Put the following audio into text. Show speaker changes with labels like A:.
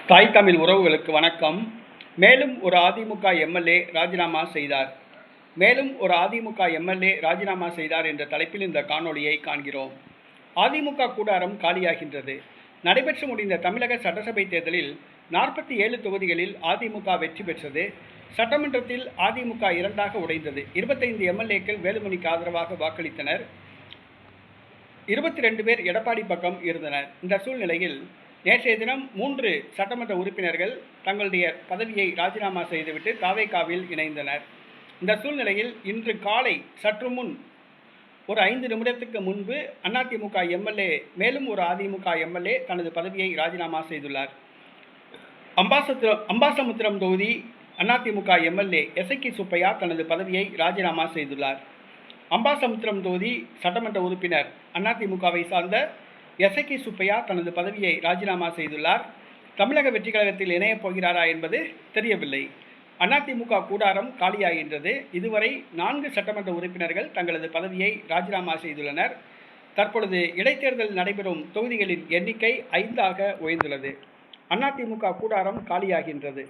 A: தாய் தமிழ் உறவுகளுக்கு வணக்கம். மேலும் ஒரு அதிமுக எம்எல்ஏ ராஜினாமா செய்தார். என்ற தலைப்பில் இந்த காணொளியை காண்கிறோம். அதிமுக கூடாரம் காலியாகின்றது. நடைபெற்று முடிந்த தமிழக சட்டசபை தேர்தலில் 47 தொகுதிகளில் அதிமுக வெற்றி பெற்றது. சட்டமன்றத்தில் அதிமுக இரண்டாக உடைந்தது. 25 எம்எல்ஏக்கள் வேலுமணிக்கு ஆதரவாக வாக்களித்தனர். 22 பேர் எடப்பாடி பக்கம் இருந்தனர். இந்த சூழ்நிலையில் நேற்றைய தினம் 3 சட்டமன்ற உறுப்பினர்கள் தங்களுடைய பதவியை ராஜினாமா செய்துவிட்டு தாவேகாவில் இணைந்தனர். இந்த சூழ்நிலையில் இன்று காலை சற்று முன் ஒரு 5 நிமிடத்துக்கு முன்பு அதிமுக எம்எல்ஏ மேலும் ஒரு அதிமுக எம்எல்ஏ தனது பதவியை ராஜினாமா செய்துள்ளார். அம்பாசமுத்திரம் தொகுதி அதிமுக எம்எல்ஏ எசக்கி சுப்பையா தனது பதவியை ராஜினாமா செய்துள்ளார். அம்பாசமுத்திரம் தொகுதி சட்டமன்ற உறுப்பினர் அதிமுகவை சார்ந்த எசக்கி சுப்பையா தனது பதவியை ராஜினாமா செய்துள்ளார். தமிழக வெற்றி கழகத்தில் இணையப் போகிறாரா என்பது தெரியவில்லை. அதிமுக கூடாரம் காலியாகின்றது. இதுவரை 4 சட்டமன்ற உறுப்பினர்கள் தங்களது பதவியை ராஜினாமா செய்துள்ளனர். தற்பொழுது இடைத்தேர்தல் நடைபெறும் தொகுதிகளின் எண்ணிக்கை 5ஆக உயர்ந்துள்ளது. அதிமுக கூடாரம் காலியாகின்றது.